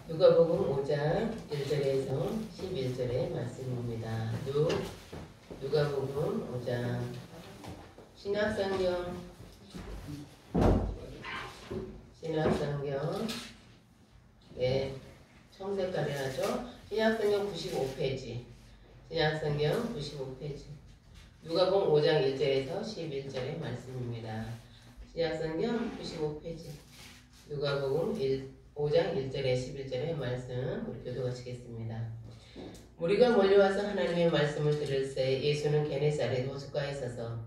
누가복음 5장 1절에서 11절의 말씀입니다. 누가복음 5장 신약성경 네, 청색깔이 하죠. 신약성경 95페이지 신약성경 95페이지 누가복음 5장 1절에서 11절의 말씀입니다. 신약성경 95페이지 누가복음 5장 1절에 11절의 말씀 우리 교도하시겠습니다. 무리가 몰려와서 하나님의 말씀을 들을 때 예수는 게네사렛 호숫가에 서서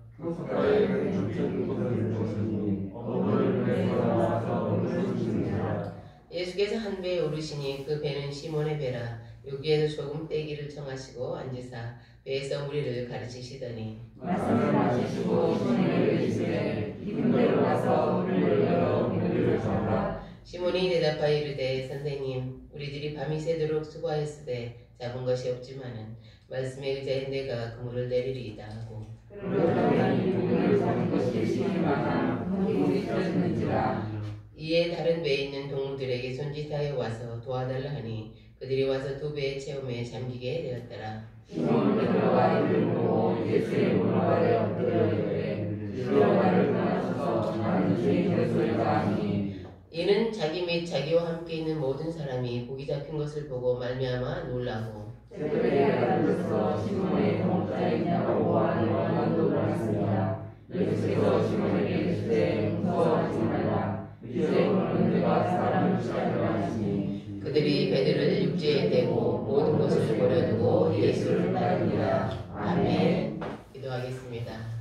예수께서 한 배에 오르시니 그 배는 시몬의 배라. 여기에서 조금 떼기를 정하시고 앉으사 배에서 무리를 가르치시더니 말씀을 마치시고 시몬에게 이르시되 깊은 데로 가서 물을 열어 고기를 잡으라. 시몬이 대답하여 이르되 선생님 우리들이 밤이 새도록 수고하였으되 잡은 것이 없지만은 말씀에 의지하여 내가 그물을 내리리이다 하고 그러더니 고기를 잡은 것이 심히 많아 그물이 떨어지는지라. 이에 다른 배에 있는 동물들에게 손짓하여 와서 도와달라 하니 그들이 와서 두 배의 체험에 잠기게 되었더라. 시몬 베드로가 이를 보고 예수의 무릎 아래 엎드려 이르되 주여 나를 떠나소서 나는 주의 결소리가 하니 이는 자기 및 자기와 함께 있는 모든 사람이 고기 잡힌 것을 보고 말미암아 놀라고 새벽에 알아들어서 시몬의 동자에 있냐고 하니 만도 놀랐습니다. 예수께서 시몬에게 이르시되 무서워하지 말라. 이제 오늘 내가 사람을 취하려 하시니 그들이 배들을 육지에 대고 모든 것을 버려두고 예수를 따르니라. 아멘. 기도하겠습니다.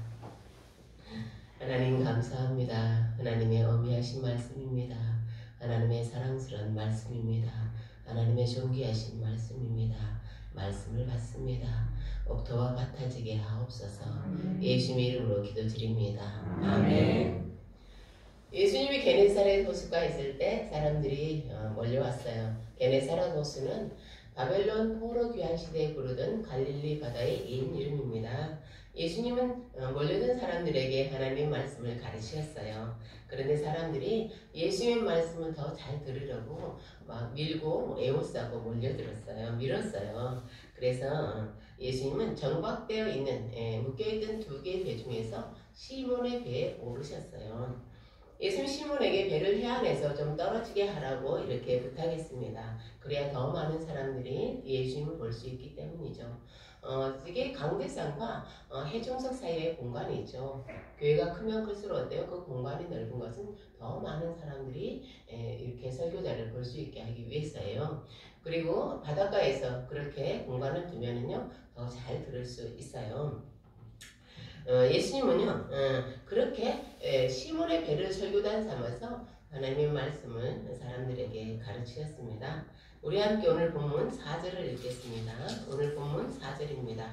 하나님 감사합니다. 하나님의 어미하신 말씀입니다. 하나님의 사랑스러운 말씀입니다. 하나님의 존귀하신 말씀입니다. 말씀을 받습니다. 옥토와 같아지게 하옵소서. 예수님의 이름으로 기도드립니다. 아멘. 예수님이 게네사렛 호수가에 있을 때 사람들이 몰려왔어요. 게네사렛 호수는 바벨론 포로 귀환 시대에 부르던 갈릴리 바다의 인 이름입니다. 예수님은 몰려든 사람들에게 하나님의 말씀을 가르치셨어요. 그런데 사람들이 예수님의 말씀을 더 잘 들으려고 막 밀고 에워싸고 몰려들었어요. 밀었어요. 그래서 예수님은 정박되어 있는 묶여있던 두 개의 배 중에서 시몬의 배에 오르셨어요. 예수님 시몬에게 배를 해안해서 좀 떨어지게 하라고 이렇게 부탁했습니다. 그래야 더 많은 사람들이 예수님을 볼 수 있기 때문이죠. 이게 강대상과 해중석 사이의 공간이죠. 교회가 크면 클수록 어때요? 그 공간이 넓은 것은 더 많은 사람들이 이렇게 설교자를 볼 수 있게 하기 위해서예요. 그리고 바닷가에서 그렇게 공간을 두면은요 더 잘 들을 수 있어요. 예수님은요 그렇게 시몬의 배를 설교단 삼아서 하나님의 말씀을 사람들에게 가르치셨습니다. 우리 함께 오늘 본문 4절을 읽겠습니다. 오늘 본문 4절입니다.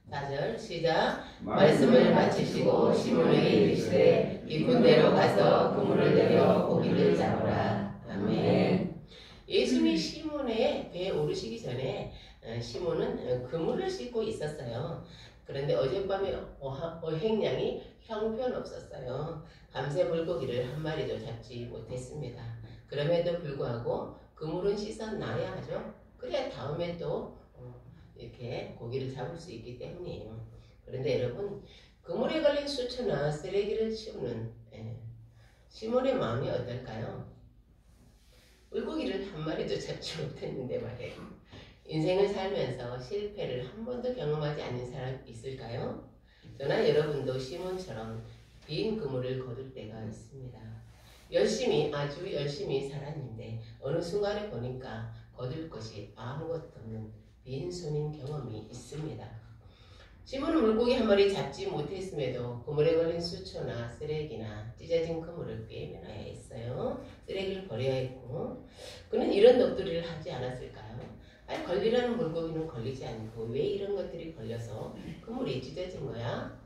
4절 시작. 말씀을 마치시고 시몬에게 이르시되 깊은 데로 가서 그물을 내려 고기를 잡으라. 아멘. 예수님이 시몬의 배에 오르시기 전에 시몬은 그물을 싣고 있었어요. 그런데 어젯밤에 어획량이 형편없었어요. 밤새 물고기를 한 마리도 잡지 못했습니다. 그럼에도 불구하고 그물은 씻어놔야 하죠. 그래야 다음에 또 이렇게 고기를 잡을 수 있기 때문이에요. 그런데 여러분 그물에 걸린 수초나 쓰레기를 치우는 시몬의 마음이 어떨까요? 물고기를 한 마리도 잡지 못했는데 말이에요. 인생을 살면서 실패를 한 번도 경험하지 않는 사람 있을까요? 저나 여러분도 시몬처럼 빈 그물을 거둘 때가 있습니다. 아주 열심히 살았는데 어느 순간에 보니까 거둘 것이 아무것도 없는 빈손인 경험이 있습니다. 시몬은 물고기 한 마리 잡지 못했음에도 그물에 걸린 수초나 쓰레기나 찢어진 그물을 꿰매놔야 했어요. 쓰레기를 버려야 했고 그는 이런 넋두리를 하지 않았을까요? 아니 걸리라는 물고기는 걸리지 않고 왜 이런 것들이 걸려서 그물이 찢어진 거야?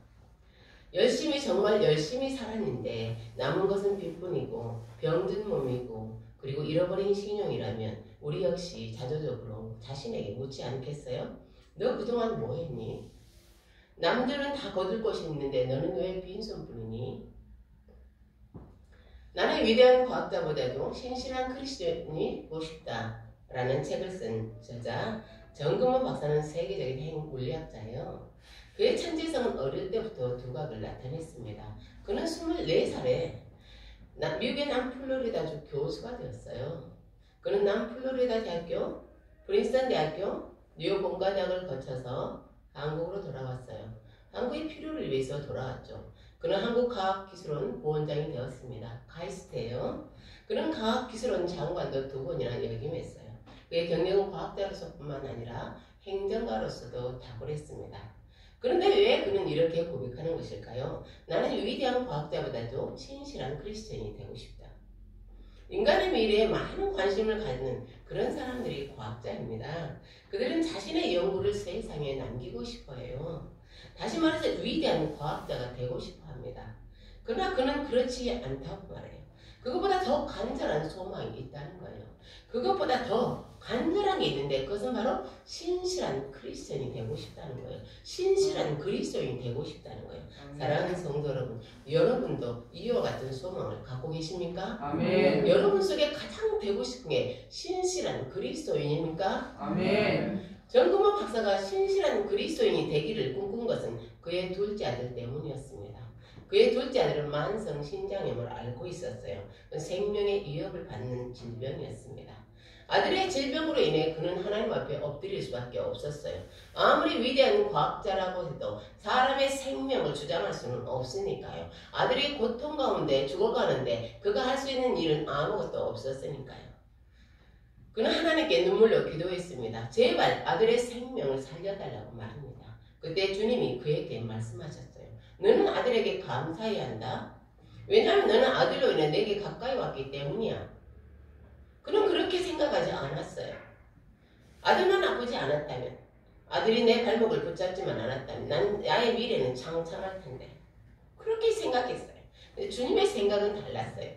정말 열심히 살았는데 남은 것은 빚뿐이고 병든 몸이고 그리고 잃어버린 신용이라면 우리 역시 자조적으로 자신에게 묻지 않겠어요? 너 그동안 뭐 했니? 남들은 다 거둘 것이 있는데 너는 왜 빈손뿐이니? 나는 위대한 과학자보다도 신실한 그리스도인이 되고 싶다라는 책을 쓴 저자 정금원 박사는 세계적인 핵물리학자예요. 그의 천재성은 어릴 때부터 두각을 나타냈습니다. 그는 24살에 미국의 남플로리다주 교수가 되었어요. 그는 남플로리다 대학교, 프린스턴 대학교, 뉴욕 공과대학을 거쳐서 한국으로 돌아왔어요. 한국의 필요를 위해서 돌아왔죠. 그는 한국과학기술원 부원장이 되었습니다. 카이스트예요. 그는 과학기술원 장관도 2번이나 역임했어요. 그의 경력은 과학자로서뿐만 아니라 행정가로서도 탁월했습니다. 그런데 왜 그는 이렇게 고백하는 것일까요? 나는 위대한 과학자보다도 신실한 그리스도인이 되고 싶다. 인간의 미래에 많은 관심을 갖는 그런 사람들이 과학자입니다. 그들은 자신의 연구를 세상에 남기고 싶어 해요. 다시 말해서 위대한 과학자가 되고 싶어 합니다. 그러나 그는 그렇지 않다고 말해요. 그것보다 더 간절한 소망이 있다는 거예요. 그것보다 더 간절한 게 있는데 그것은 바로 신실한 그리스도인이 되고 싶다는 거예요. 신실한 그리스도인이 되고 싶다는 거예요. 사랑하는 성도 여러분, 여러분도 이와 같은 소망을 갖고 계십니까? 아멘. 여러분 속에 가장 되고 싶은 게 신실한 그리스도인입니까? 아멘. 정금원 박사가 신실한 그리스도인이 되기를 꿈꾼 것은 그의 둘째 아들 때문이었습니다. 그의 둘째 아들은 만성 신장염을 앓고 있었어요. 생명의 위협을 받는 질병이었습니다. 아들의 질병으로 인해 그는 하나님 앞에 엎드릴 수밖에 없었어요. 아무리 위대한 과학자라고 해도 사람의 생명을 주장할 수는 없으니까요. 아들이 고통 가운데 죽어가는데 그가 할 수 있는 일은 아무것도 없었으니까요. 그는 하나님께 눈물로 기도했습니다. 제발 아들의 생명을 살려달라고 말합니다. 그때 주님이 그에게 말씀하셨어요. 너는 아들에게 감사해야 한다. 왜냐하면 너는 아들로 인해 내게 가까이 왔기 때문이야. 그는 그렇게 생각하지 않았어요. 아들만 아프지 않았다면, 아들이 내 발목을 붙잡지만 않았다면 나의 미래는 창창할 텐데. 그렇게 생각했어요. 근데 주님의 생각은 달랐어요.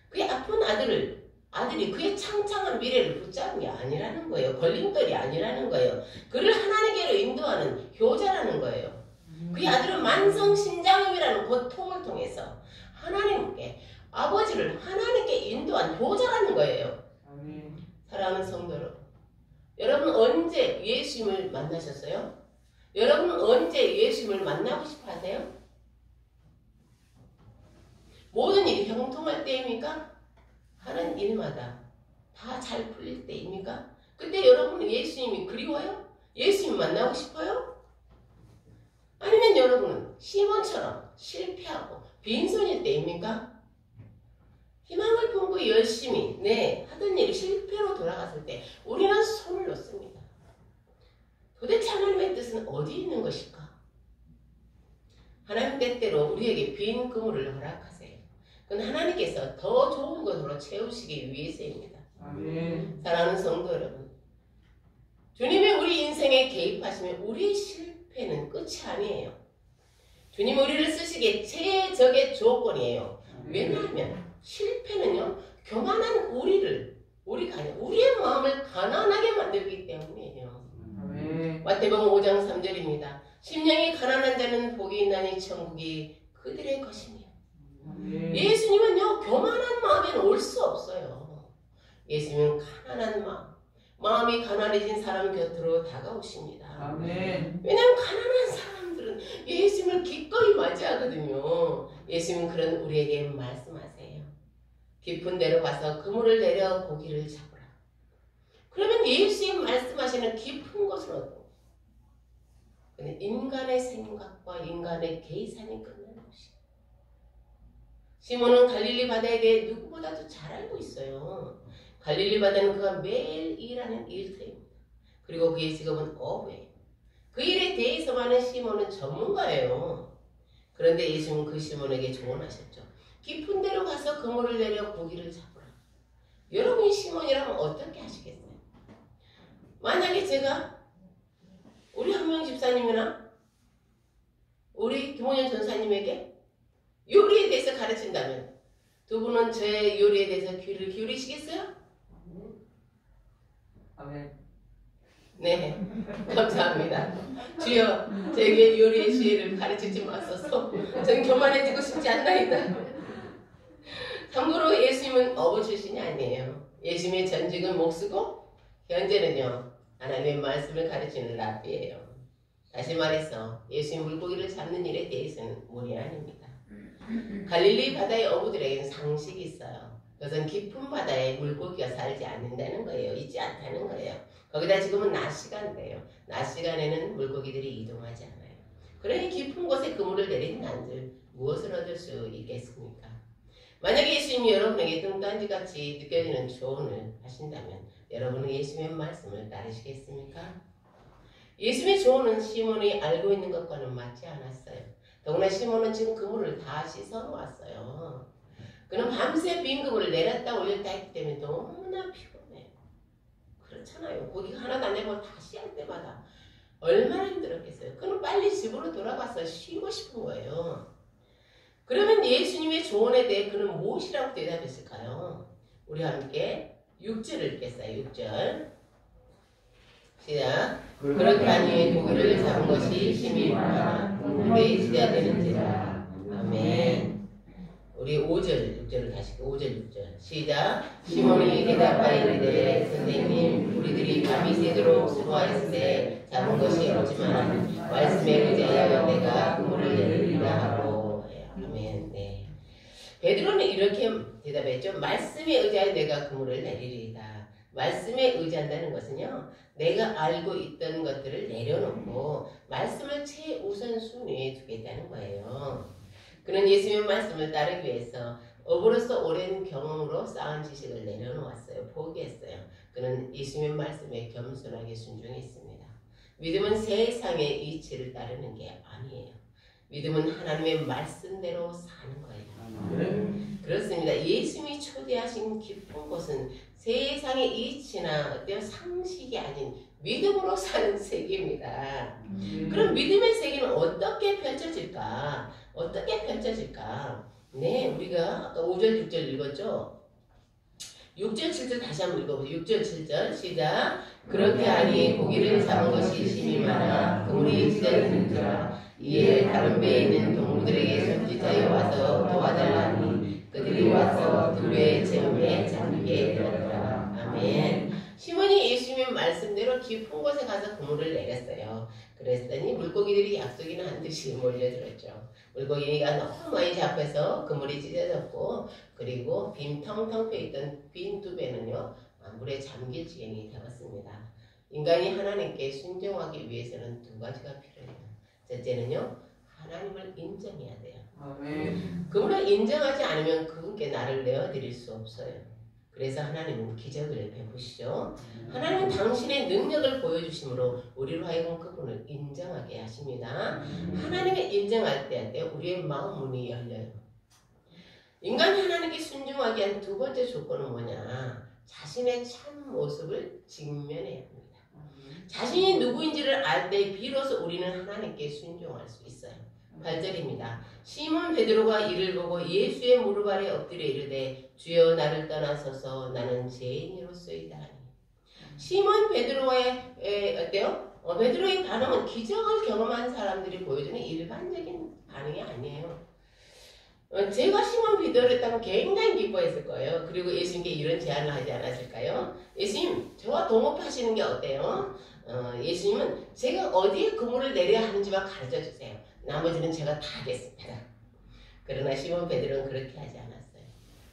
그의 아픈 아들이 그의 창창한 미래를 붙잡은 게 아니라는 거예요. 걸림돌이 아니라는 거예요. 그를 하나님께로 인도하는 효자라는 거예요. 그의 아들은 만성신장염이라는 고통을 통해서 하나님께, 아버지를 하나님께 인도한 효자라는 거예요. 사랑하는 성도 여러분 언제 예수님을 만나셨어요? 여러분은 언제 예수님을 만나고 싶어 하세요? 모든 일이 형통할 때입니까? 하는 일마다 다 잘 풀릴 때입니까? 그때 여러분은 예수님이 그리워요? 예수님 만나고 싶어요? 아니면 여러분은 시몬처럼 실패하고 빈손일 때입니까? 희망을 품고 열심히 하던 일이 실패로 돌아갔을 때 우리는 손을 놓습니다. 도대체 하나님의 뜻은 어디 있는 것일까? 하나님 때때로 우리에게 빈 그물을 허락하세요. 그건 하나님께서 더 좋은 것으로 채우시기 위해서입니다. 아멘. 사랑하는 성도 여러분, 주님이 우리 인생에 개입하시면 우리의 실패는 끝이 아니에요. 주님 우리를 쓰시기에 최적의 조건이에요. 왜냐하면 실패는요, 교만한 우리가 아니라 우리의 마음을 가난하게 만들기 때문이에요. 마태복음 5장 3절입니다. 심령이 가난한 자는 복이 있나니 천국이 그들의 것이니. 예수님은요, 교만한 마음에는 올 수 없어요. 예수님은 가난한 마음이 가난해진 사람 곁으로 다가오십니다. 아멘. 왜냐하면 가난한 사람들은 예수님을 기꺼이 맞이하거든요. 예수님은 그런 우리에게 말씀하세요. 깊은 데로 가서 그물을 내려 고기를 잡으라. 그러면 예수님 말씀하시는 깊은 곳으로 근데 인간의 생각과 인간의 계산이 끝나는 것이에요. 시몬은 갈릴리 바다에 대해 누구보다도 잘 알고 있어요. 갈릴리 바다는 그가 매일 일하는 일터입니다. 그리고 그의 직업은 어부예요. 그 일에 대해서만은 시몬은 전문가예요. 그런데 예수님은 그 시몬에게 조언하셨죠. 깊은 데로 가서 그물을 내려 고기를 잡으라. 여러분이 시몬이라면 어떻게 하시겠어요? 만약에 제가 우리 한명 집사님이나 우리 김원현 전사님에게 요리에 대해서 가르친다면 두 분은 제 요리에 대해서 귀를 기울이시겠어요? 아멘. 네, 감사합니다. 주여, 제게 요리의 지혜를 가르치지 마소서. 전 교만해지고 싶지 않나이다. 참고로 예수님은 어부 출신이 아니에요. 예수님의 전직은 목수고 현재는요 하나님의 말씀을 가르치는 랍비예요. 다시 말해서 예수님 물고기를 잡는 일에 대해서는 문의 아닙니다. 갈릴리 바다의 어부들에게는 상식이 있어요. 그것은 깊은 바다에 물고기가 살지 않는다는 거예요. 있지 않다는 거예요. 거기다 지금은 낮 시간인데요. 낮 시간에는 물고기들이 이동하지 않아요. 그러니 깊은 곳에 그물을 내린 난들 무엇을 얻을 수 있겠습니까? 만약에 예수님이 여러분에게 뚱딴지같이 느껴지는 조언을 하신다면 여러분은 예수님의 말씀을 따르시겠습니까? 예수님의 조언은 시몬이 알고 있는 것과는 맞지 않았어요. 더구나 시몬은 지금 그물을 다 씻어놓았어요. 그는 밤새 빈 그물을 내렸다 올렸다 했기 때문에 너무나 피곤해요. 그렇잖아요. 고기가 하나도 안 되고 다시 할 때마다 얼마나 힘들었겠어요. 그는 빨리 집으로 돌아가서 쉬고 싶은 거예요. 그러면 예수님의 조언에 대해 그는 무엇이라고 대답했을까요? 우리 함께 6절을 읽겠어요. 6절 시작. 그렇게 하니 고기를 잡은 것이 심히 많아 물에 지자되는지라. 아멘. 우리 5절 6절을 다시 5절 6절 시작. 시몬이 대답하여 이르되 선생님 우리들이 밤이 새도록 수고하였으되 잡은 것이 없지만 말씀에 의지하여 내가 그물을 내리리라 하고. 아멘. 네. 베드로는 이렇게 대답했죠. 말씀에 의지하여 내가 그물을 내리리이다. 말씀에 의지한다는 것은요, 내가 알고 있던 것들을 내려놓고 말씀을 최우선순위에 두겠다는 거예요. 그는 예수님의 말씀을 따르기 위해서 어부로서 오랜 경험으로 쌓은 지식을 내려놓았어요. 포기했어요. 그는 예수님의 말씀에 겸손하게 순종했습니다. 믿음은 세상의 이치를 따르는 게 아니에요. 믿음은 하나님의 말씀대로 사는 거예요. 그렇습니다. 예수님이 초대하신 깊은 곳은 세상의 이치나 어떤 상식이 아닌 믿음으로 사는 세계입니다. 그럼 믿음의 세계는 어떻게 펼쳐질까? 어떻게 펼쳐질까? 네, 우리가 아까 5절, 6절 읽었죠? 6절, 7절 다시 한번 읽어보세요. 6절, 7절 시작. 그렇게 하니 고기를 잡은 것이 심히 많아 그물이 찢어지는지라. 이에 다른 배에 있는 동무들에게 손짓하여 와서 도와달라니 그들이 와서 두 배의 채움에 잠기게 되었더라. 아멘. 시몬이 예수님의 말씀대로 깊은 곳에 가서 그물을 내렸어요. 그랬더니 물고기들이 약속이나 한 듯이 몰려들었죠. 물고기가 너무 많이 잡혀서 그물이 찢어졌고, 그리고 빈텅텅 펴있던 빈 두 배는요 물에 잠길 지경이 되었습니다. 인간이 하나님께 순종하기 위해서는 두 가지가 필요해요. 첫째는요, 하나님을 인정해야 돼요. 아멘. 그분을 인정하지 않으면 그분께 나를 내어드릴 수 없어요. 그래서 하나님은 기적을 베푸시죠. 하나님은 당신의 능력을 보여주심으로 우리로 하여금 그분을 인정하게 하십니다. 하나님을 인정할 때 우리의 마음 문이 열려요. 인간이 하나님께 순종하기 위한 두 번째 조건은 뭐냐? 자신의 참 모습을 직면해야 합니다. 자신이 누구인지를 알 때 비로소 우리는 하나님께 순종할 수 있어요. 8절입니다. 시몬 베드로가 이를 보고 예수의 무릎 아래 엎드려 이르되 주여 나를 떠나소서 나는 죄인이로소이다. 시몬 베드로의 어때요? 베드로의 반응은 기적을 경험한 사람들이 보여주는 일반적인 반응이 아니에요. 제가 시몬 베드로였다면 굉장히 기뻐했을 거예요. 그리고 예수님께 이런 제안을 하지 않았을까요? 예수님, 저와 동업하시는 게 어때요? 예수님은 제가 어디에 그물을 내려야 하는지만 가르쳐 주세요. 나머지는 제가 다 하겠습니다. 그러나 시몬 베드로는 그렇게 하지 않았어요.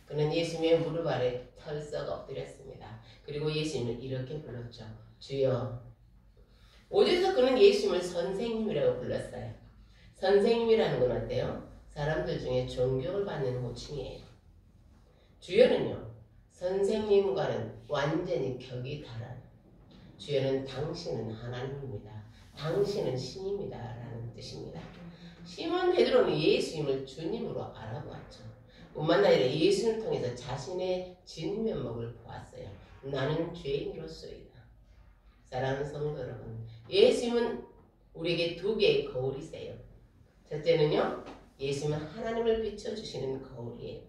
그는 예수님의 무릎 아래 털썩 엎드렸습니다. 그리고 예수님을 이렇게 불렀죠. 주여. 5절에서 그는 예수님을 선생님이라고 불렀어요. 선생님이라는 건 어때요? 사람들 중에 존경을 받는 호칭이에요. 주여는요, 선생님과는 완전히 격이 달라요. 주여는 당신은 하나님입니다. 당신은 신입니다. 라는 뜻입니다. 시몬 베드로는 예수님을 주님으로 알아보았죠. 뿐만 아니라 예수님을 통해서 자신의 진면목을 보았어요. 나는 죄인으로서이다. 사랑하는 성도 여러분, 예수님은 우리에게 두 개의 거울이세요. 첫째는요, 예수님은 하나님을 비춰주시는 거울이에요.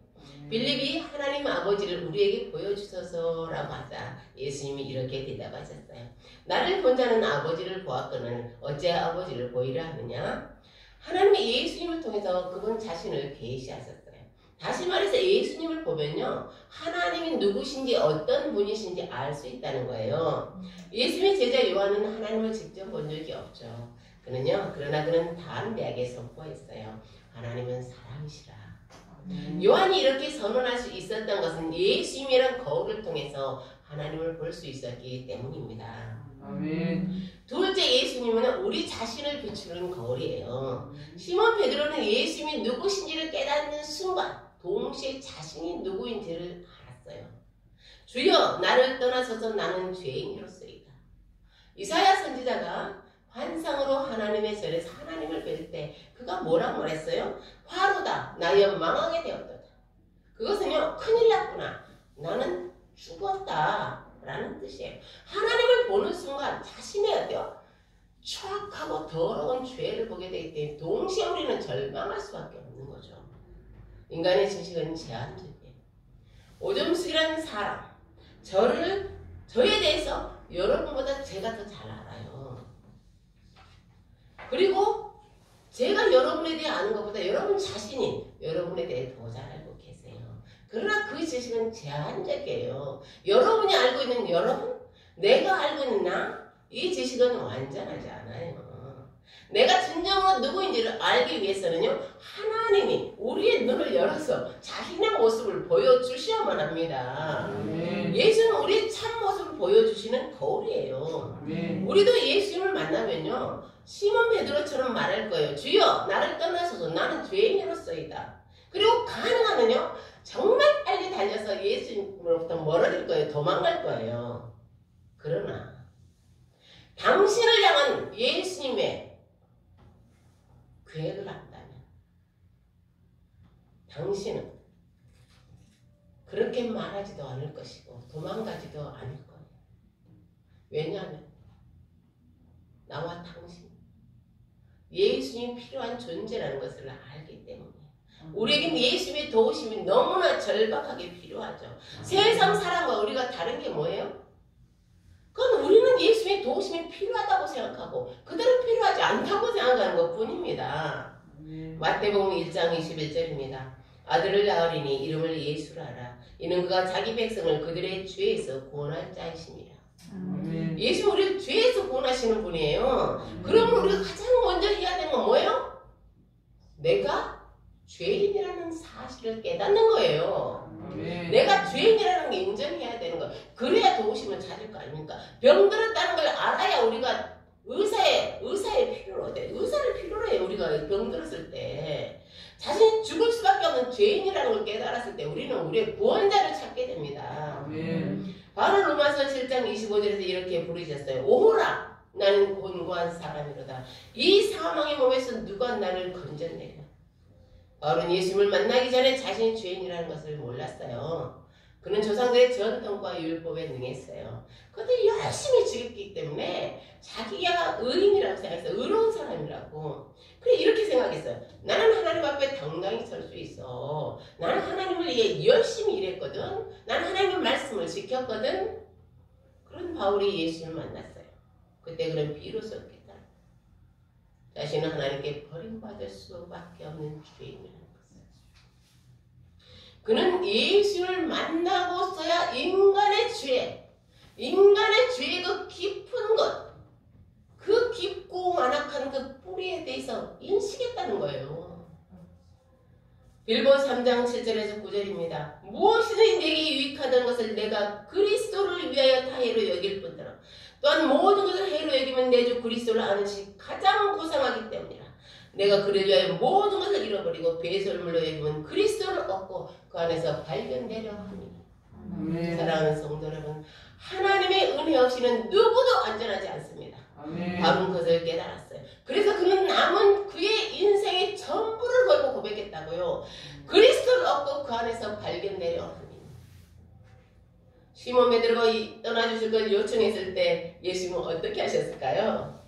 빌립이 하나님 아버지를 우리에게 보여주소서라고 하자 예수님이 이렇게 대답하셨어요. 나를 본 자는 아버지를 보았거늘 어째 아버지를 보이라 하느냐? 하나님이 예수님을 통해서 그분 자신을 계시하셨어요. 다시 말해서 예수님을 보면요, 하나님이 누구신지 어떤 분이신지 알 수 있다는 거예요. 예수님의 제자 요한은 하나님을 직접 본 적이 없죠. 그러나 그는 담대하게 선포했어요. 하나님은 사랑이시라. 요한이 이렇게 선언할 수 있었던 것은 예수님이란 거울을 통해서 하나님을 볼 수 있었기 때문입니다. 아멘. 둘째, 예수님은 우리 자신을 비추는 거울이에요. 시몬 베드로는 예수님이 누구신지를 깨닫는 순간 동시에 자신이 누구인지를 알았어요. 주여, 나를 떠나서서 나는 죄인이로소이다. 이사야 선지자가 환상으로 하나님의 절에서 하나님을 뵐 때 그가 뭐라고 말했어요? 화로다, 나여 망하게 되었도다. 그것은요, 큰일 났구나, 나는 죽었다 라는 뜻이에요. 하나님을 보는 순간 자신의 어때요? 추악하고 더러운 죄를 보게 되기 때문에 동시에 우리는 절망할 수밖에 없는 거죠. 인간의 지식은 제한적이에요. 오줌숙이라는 사람, 저에 대해서 여러분보다 제가 더 잘 알아요. 그리고 제가 여러분에 대해 아는 것보다 여러분 자신이 여러분에 대해 더 잘 알고 계세요. 그러나 그 지식은 제한적이에요. 여러분이 알고 있는 여러분, 내가 알고 있는 나, 이 지식은 완전하지 않아요. 내가 진정으로 누구인지를 알기 위해서는요, 하나님이 우리의 눈을 열어서 자신의 모습을 보여주셔야만 합니다. 예수는 우리의 참모습을 보여주시는 거울이에요. 우리도 예수님을 만나면요, 시몬 베드로처럼 말할 거예요. 주여, 나를 떠나소서, 나는 죄인으로서이다. 그리고 가능하면요, 정말 빨리 달려서 예수님으로부터 멀어질 거예요. 도망갈 거예요. 그러나 당신을 향한 예수님의 계획을 안다면 당신은 그렇게 말하지도 않을 것이고 도망가지도 않을 거예요. 왜냐하면 나와 당신, 예수님이 필요한 존재라는 것을 알기 때문에. 우리에겐 예수님의 도우심이 너무나 절박하게 필요하죠. 세상 사람과 우리가 다른 게 뭐예요? 그건 우리는 예수님의 도우심이 필요하다고 생각하고 그들은 필요하지 않다고 생각하는 것 뿐입니다. 마태복음 1장 21절입니다. 아들을 낳으리니 이름을 예수라 하라. 이는 그가 자기 백성을 그들의 죄에서 구원할 자이심이라. 예수 우리를 죄에서 구원하시는 분이에요. 그러면 우리가 가장 먼저 해야 되는 건 뭐예요? 내가 죄인이라는 사실을 깨닫는 거예요. 내가 죄인이라는 게 인정해야 되는 거예요. 그래야 도우심을 찾을 거 아닙니까? 병들었다는 걸 알아야 우리가 의사의 필요로 돼. 의사를 필요로 해요. 우리가 병들었을 때. 자신이 죽을 수밖에 없는 죄인이라는 걸 깨달았을 때 우리는 우리의 구원자를 찾게 됩니다. 바로 로마서 7장 25절에서 이렇게 부르셨어요. 오호라, 나는 곤고한 사람이로다. 이 사망의 몸에서 누가 나를 건져내려. 바울은 예수님을 만나기 전에 자신이 죄인이라는 것을 몰랐어요. 그는 조상들의 전통과 율법에 능했어요. 그것들이 열심히 지켰기 때문에 자기가 의인이라고 생각했어요. 의로운 사람이라고. 그래 이렇게 생각했어요. 나는 하나님 앞에 당당히 설 수 있어. 나는 하나님을 위해 열심히 일했거든. 나는 하나님의 말씀을 지켰거든. 그런 바울이 예수님을 만났어요. 그때 그는 비로소 깨달았다. 자신은 하나님께 버림받을 수밖에 없는 죄인이라는 것을. 그는 예수를 만나고서야 인간의 죄의 그 깊은 것, 그 깊고 완악한 그 뿌리에 대해서 인식했다는 거예요. 빌보 3장 7절에서 9절입니다. 무엇이든 내게 유익하던 것을 내가 그리스도를 위하여 다해로 여길 뿐더러 또한 모든 것을 해로 여기면 내 주 그리스도를 아는 것이 가장 고상하기 때문이라. 내가 그를 위하여 모든 것을 잃어버리고 배설물로 여기면 그리스도를 얻고 그 안에서 발견되려 하니. 사랑하는 성도 여러분, 하나님의 은혜 없이는 누구도 안전하지 않습니다. 바울은 그것을 깨달았어요. 그래서 그는 남은 그의 인생의 전부를 걸고 고백했다고요. 그리스도를 얻고 그 안에서 발견되려 하니. 시몬 베드로가 떠나주실 걸 요청했을 때 예수님은 어떻게 하셨을까요?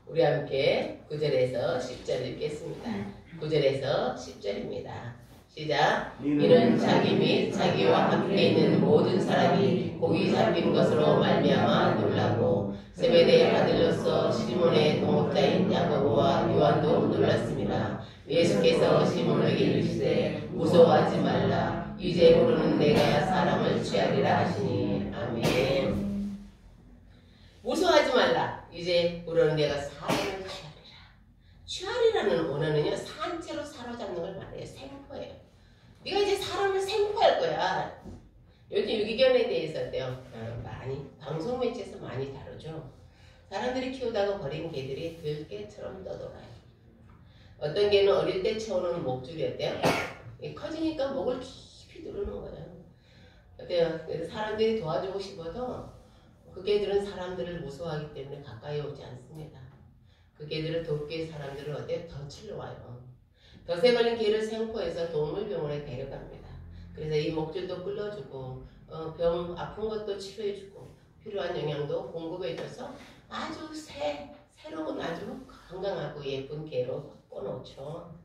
우리 함께 9절에서 10절 읽겠습니다. 9절에서 10절입니다. 시작. 이는 자기 및 자기와 함께 있는 모든 사람이 고기 잡힌 것으로 말미암아 놀라고 세베대의 아들로서 시몬의 동업자인 야고보와 요한도 놀랐습니다. 예수께서 시몬에게 이르시되 무서워하지 말라. 이제부로는 내가 사람을 취하리라 하시니. 아멘. 무서워하지 말라. 이제부로는 내가 사람을 취하리라는 원어는요, 산채로 사로잡는 걸 말해요. 생포예요. 네가 이제 사람을 생포할 거야. 요즘 유기견에 대해서 어때요? 많이 방송 매체에서 많이 다루죠. 사람들이 키우다가 버린 개들이 들개처럼 떠돌아요. 어떤 개는 어릴 때 채우는 목줄이 어때요? 커지니까 목을 깊이 누르는 거예요. 어때요? 그래서 사람들이 도와주고 싶어도 그 개들은 사람들을 무서워하기 때문에 가까이 오지 않습니다. 그 개들을 돕기 위해 사람들은 어때? 덫을 와요. 덫에 걸린 개를 생포해서 동물병원에 데려갑니다. 그래서 이 목줄도 끌어주고 병 아픈 것도 치료해주고 필요한 영양도 공급해줘서 아주 새로운 아주 건강하고 예쁜 개로 바꿔놓죠.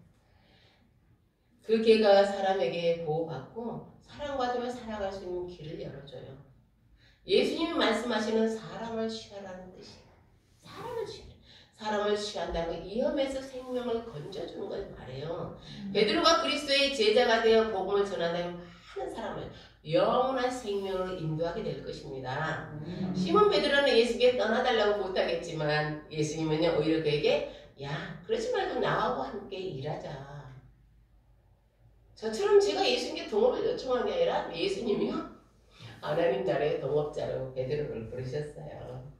그 개가 사람에게 보호받고 사랑받으며 살아갈 수 있는 길을 열어줘요. 예수님이 말씀하시는 사람을 취하라는 뜻이에요. 사람을 취하라. 사람을 취한다는 위험에서 생명을 건져주는 걸 말해요. 베드로가 그리스도의 제자가 되어 복음을 전한다면 많은 사람을 영원한 생명으로 인도하게 될 것입니다. 시몬 베드로는 예수께 떠나달라고 못하겠지만 예수님은요 오히려 그에게 야 그러지 말고 나하고 함께 일하자. 저처럼 제가 예수님께 동업을 요청한 게 아니라 예수님이요 하나님 나라의 동업자로 베드로를 부르셨어요.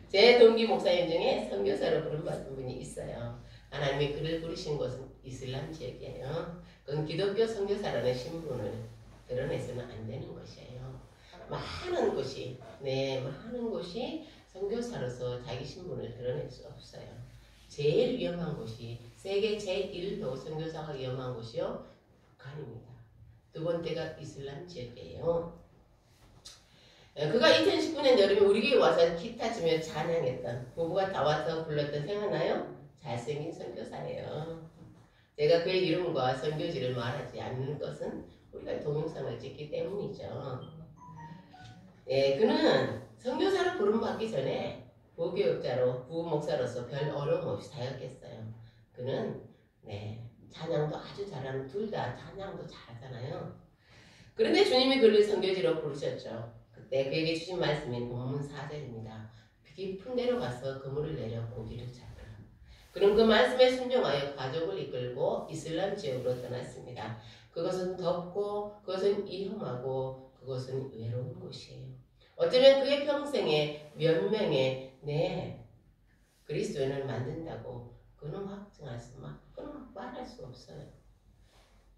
제 동기 목사님 중에 선교사로 부름받은 분이 있어요. 하나님이 그를 부르신 곳은 이슬람 지역이에요. 그건 기독교 선교사라는 신분을 드러내서는 안 되는 것이에요. 많은 곳이 선교사로서 자기 신분을 드러낼 수 없어요. 제일 위험한 곳이 세계 제1도 선교사가 위험한 곳이요 북한입니다. 두 번째가 이슬람 지역이에요. 그가 2019년 여름에 우리 교회 와서 기타 치며 찬양했던 부부가 다 와서 불렀던 생각나요? 잘생긴 선교사예요. 제가 그의 이름과 선교지를 말하지 않는 것은 우리가 동영상을 찍기 때문이죠. 그는 선교사로 부름받기 전에 부교육자로 부목사로서 별 어려움 없이 사역했어요. 그는 찬양도 아주 잘하는 둘 다 찬양도 잘하잖아요. 그런데 주님이 그를 선교지로 부르셨죠. 그때 그에게 주신 말씀이 본문 4절입니다. 깊은 데로 가서 그물을 내려 고기를 잡으라. 그는 그 말씀에 순종하여 가족을 이끌고 이슬람 지역으로 떠났습니다. 그것은 덥고 그것은 위험하고 그것은 외로운 곳이에요. 어쩌면 그의 평생에 몇 명의 그리스도인을 만든다고 그는 확증할 수 그는 말할 수 없어요.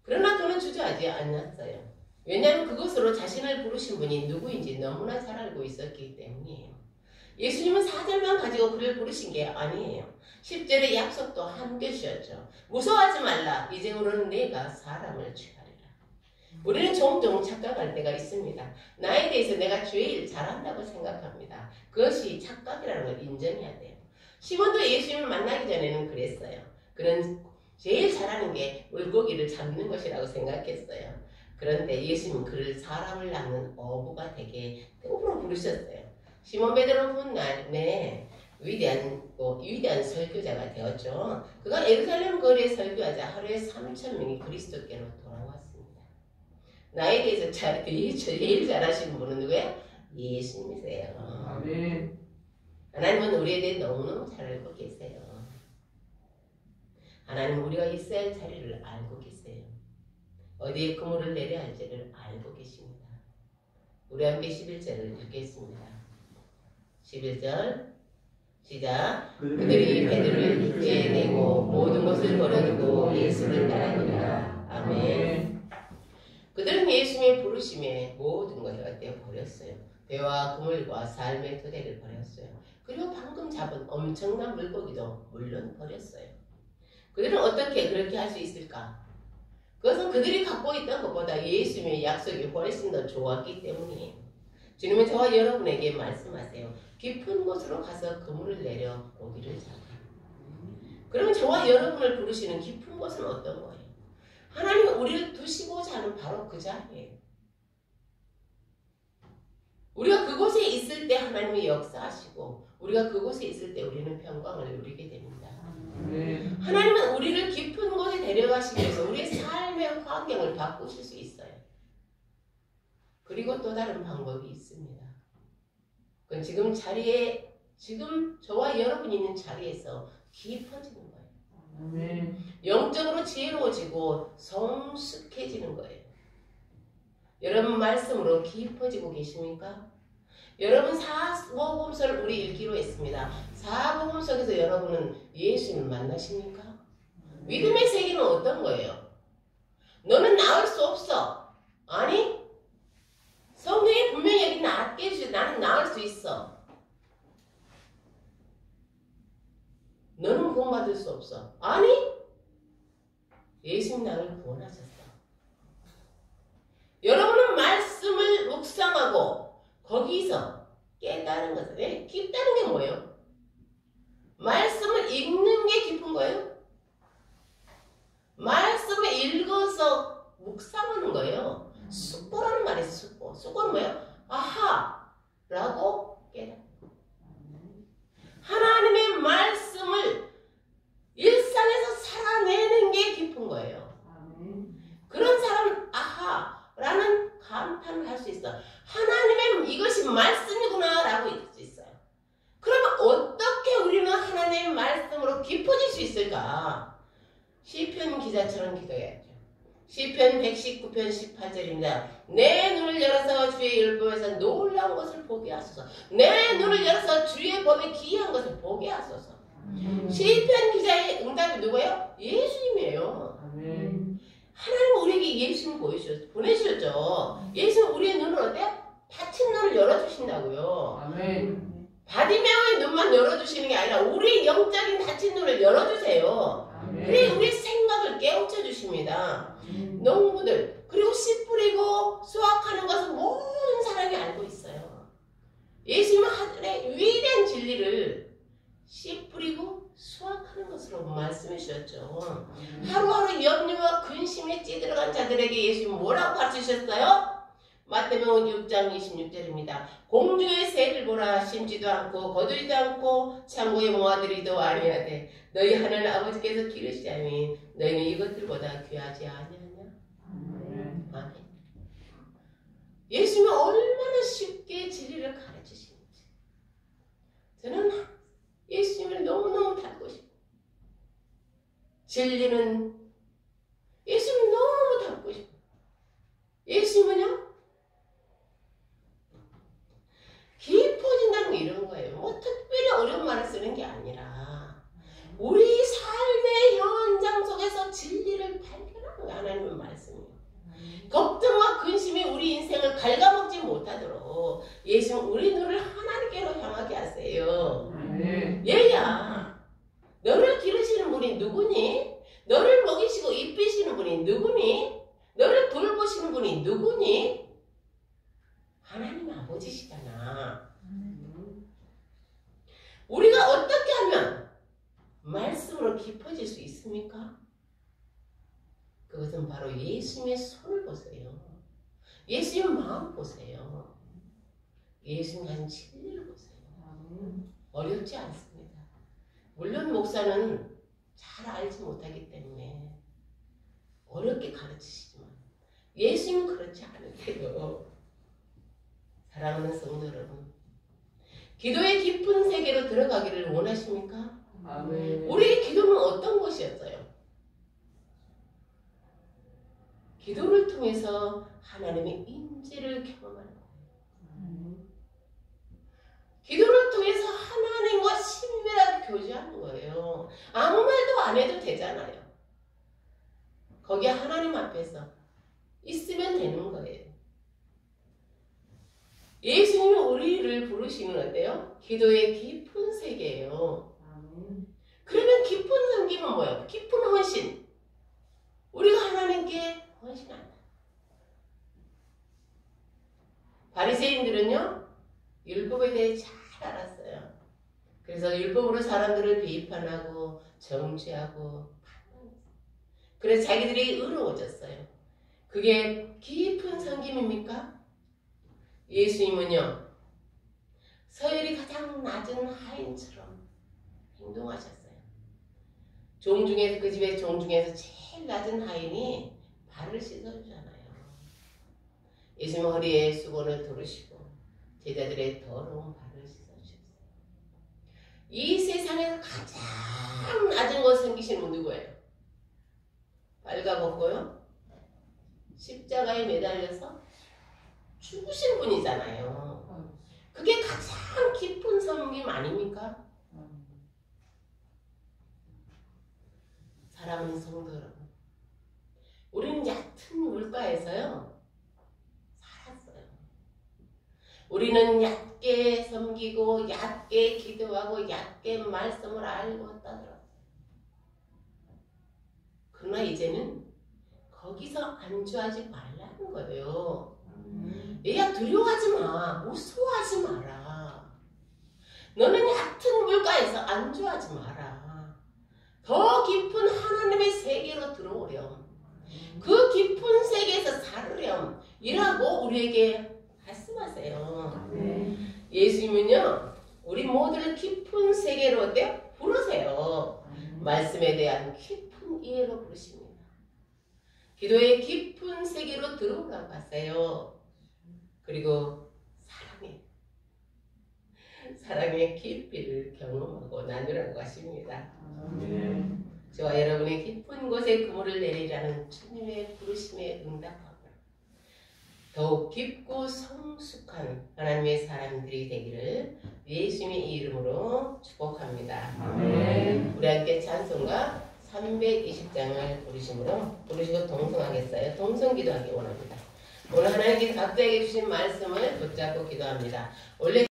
그러나 그는 주저하지 않았어요. 왜냐하면 그것으로 자신을 부르신 분이 누구인지 너무나 잘 알고 있었기 때문이에요. 예수님은 4절만 가지고 그를 부르신 게 아니에요. 10절의 약속도 한계셨죠. 무서워하지 말라. 이제부로는 내가 사람을 취하리라. 우리는 종종 착각할 때가 있습니다. 나에 대해서 내가 제일 잘한다고 생각합니다. 그것이 착각이라는 걸 인정해야 돼요. 시몬도 예수님을 만나기 전에는 그랬어요. 그는 제일 잘하는 게 물고기를 잡는 것이라고 생각했어요. 그런데 예수님은 그를 사람을 낚는 어부가 되게 땡으로 부르셨어요. 시몬 베드로는 훗날 위대한 설교자가 되었죠. 그가 예루살렘 거리에 설교하자 하루에 3,000명이 그리스도께로 돌아왔습니다. 나에 대해서 제일 잘하시는 분은 누구예요? 예수님이세요. 아멘. 하나님은 우리에 대해 너무너무 잘 알고 계세요. 하나님은 우리가 있어야 할 자리를 알고 계세요. 어디에 그물을 내려야 할지를 알고 계십니다. 우리 함께 11절을 읽겠습니다. 11절 시작. 그들이 베드로를 육지에 내고 모든 것을 버려두고 예수를 따르니라. 아멘. 그들은 예수님의 부르심에 모든 것을 버렸어요. 배와 그물과 삶의 토대를 버렸어요. 그리고 방금 잡은 엄청난 물고기도 물론 버렸어요. 그들은 어떻게 그렇게 할 수 있을까? 그것은 그들이 갖고 있던 것보다 예수님의 약속이 훨씬 더 좋았기 때문이에요. 주님은 저와 여러분에게 말씀하세요. 깊은 곳으로 가서 그물을 내려 고기를 잡아요. 그러면 저와 여러분을 부르시는 깊은 곳은 어떤 거예요? 하나님이 우리를 두시고자 하는 바로 그 자리예요. 우리가 그곳에 있을 때 하나님이 역사하시고 우리가 그곳에 있을 때 우리는 평강을 누리게 됩니다. 하나님은 우리를 깊은 곳에 데려가시기 위해서 우리의 삶의 환경을 바꾸실 수 있어요. 그리고 또 다른 방법이 있습니다. 그건 지금 자리에, 지금 저와 여러분이 있는 자리에서 깊어지는 거예요. 영적으로 지혜로워지고 성숙해지는 거예요. 여러분 말씀으로 깊어지고 계십니까? 여러분 사복음서를 우리 읽기로 했습니다. 사복음 속에서 여러분은 예수님을 만나십니까? 믿음의 세계는 어떤 거예요? 너는 나을 수 없어. 아니, 성경이 분명히 여기 낫게 해주셔. 나는 나을 수 있어. 너는 구원받을 수 없어. 아니, 예수님 나를 구원하셨어. 여러분은 말씀을 묵상하고 거기서 깨달은 것은, 네? 깊다는 게 뭐예요? 말씀을 읽는 게 깊은 거예요? 말씀을 읽어서 묵상하는 거예요. 숙고라는 말이 있어요. 숙고. 숙고는 뭐예요? 아하! 라고 깨닫는 거예요. 하나님의 말씀을 일상에서 살아내는 게 깊은 거예요. 그런 사람은 아하! 라는 감탄을 할 수 있어. 하나님의 이것이 말씀이구나 라고 할 수 있어요. 그러면 어떻게 우리는 하나님의 말씀으로 깊어질 수 있을까? 시편 기자처럼 기도해야죠. 시편 119편 18절입니다. 내 눈을 열어서 주의 율법에서 놀라운 것을 보게 하소서. 내 눈을 열어서 주의 법에 기이한 것을 보게 하소서. 시편 기자의 응답이 누구예요? 예수님이에요. 하나님 우리에게 예수님 보내주셨죠. 예수님 우리의 눈을 어때요? 닫힌 눈을 열어주신다고요. 아멘. 바디메오의 눈만 열어주시는 게 아니라 우리의 영적인 닫힌 눈을 열어주세요. 그래 우리의 생각을 깨우쳐 주십니다. 농부들 그리고 씨 뿌리고 수확하는 것은 모든 사람이 알고 있어요. 예수님은 하늘의 위대한 진리를 씨 뿌리고 수확하는 것으로 말씀해 주셨죠. 하루하루 염려와 근심에 찌들어간 자들에게 예수님은 뭐라고 가르치셨어요? 마태복음 6장 26절입니다. 공중의 새를 보라. 심지도 않고 거두지도 않고 창고에 모아들이도 아니하되 너희 하늘 아버지께서 기르시자니 너희는 이것들보다 귀하지 아니하냐? 아멘. 예수님은 얼마나 쉽게 진리를 가르치시는지 저는 예수님을 너무너무 닮고 싶어요. 진리는 예수님을 너무 닮고 싶어요. 예수님은요 깊어진다는 게 이런 거예요. 뭐 특별히 어려운 말을 쓰는 게 아니라 우리 삶의 현장 속에서 진리를 발견하는 게 하나님의 말씀이에요. 걱정과 근심이 우리 인생을 갉아먹지 못하도록 예수는 우리 눈을 하나님께로 향하게 하세요. 얘야, 너를 기르시는 분이 누구니? 너를 먹이시고 입히시는 분이 누구니? 너를 돌보시는 분이 누구니? 하나님 아버지시잖아. 우리가 어떻게 하면 말씀으로 깊어질 수 있습니까? 그것은 바로 예수님의 손을 보세요. 예수님의 마음 보세요. 예수님 하신 진리를 보세요. 어렵지 않습니다. 물론 목사는 잘 알지 못하기 때문에 어렵게 가르치시지만 예수님은 그렇지 않으세요. 사랑하는 성도 여러분, 기도의 깊은 세계로 들어가기를 원하십니까? 아멘. 우리의 기도는 어떤 것이었어요? 기도를 통해서 하나님의 임재를 경험하는 거예요. 기도를 통해서 하나님과 친밀하게 교제하는 거예요. 아무 말도 안 해도 되잖아요. 거기에 하나님 앞에서 있으면 되는 거예요. 예수님이 우리를 부르시는 어때요? 기도의 깊은 세계예요. 그러면 깊은 섬김은 뭐예요? 깊은 헌신. 우리가 하나님께 헌신한다. 바리새인들은요 율법에 대해 잘 알았어요. 그래서 율법으로 사람들을 비판하고 정죄하고 판단했어요. 그래서 자기들이 의로워졌어요. 그게 깊은 섬김입니까? 예수님은요, 서열이 가장 낮은 하인처럼 행동하셨어요. 종 중에서, 그 집의 종 중에서 제일 낮은 하인이 발을 씻어주잖아요. 예수님 허리에 수건을 두르시고 제자들의 더러운 발을 씻어주셨어요. 이 세상에서 가장 낮은 것 섬기시는 분 누구예요? 빨가벗고요, 십자가에 매달려서 죽으신 분이잖아요. 그게 가장 깊은 섬김 아닙니까? 사랑하는 성도 여러분, 우리는 얕은 물가에서요 살았어요. 우리는 얕게 섬기고 얕게 기도하고 얕게 말씀을 알고 떠들었어요. 그러나 이제는 거기서 안주하지 말라는 거예요. 얘야, 두려워하지 마. 무서워하지 마라. 너는 얕은 물가에서 안주하지 마라. 더 깊은 하나님의 세계로 들어오렴. 그 깊은 세계에서 살으렴. 이라고 우리에게 말씀하세요. 예수님은요, 우리 모두를 깊은 세계로 어때요? 부르세요. 말씀에 대한 깊은 이해로 부르십니다. 기도의 깊은 세계로 들어오라고 하세요. 그리고 사랑의 깊이를 경험하고 나누라고 하십니다. 저와 여러분의 깊은 곳에 그물을 내리라는 주님의 부르심에 응답하고 더욱 깊고 성숙한 하나님의 사람들이 되기를 예수님의 이름으로 축복합니다. 우리 함께 찬송가 320장을 부르시고 동성하겠어요. 동성기도하기 원합니다. 오늘 하나님께 각자에게 주신 말씀을 붙잡고 기도합니다. 원래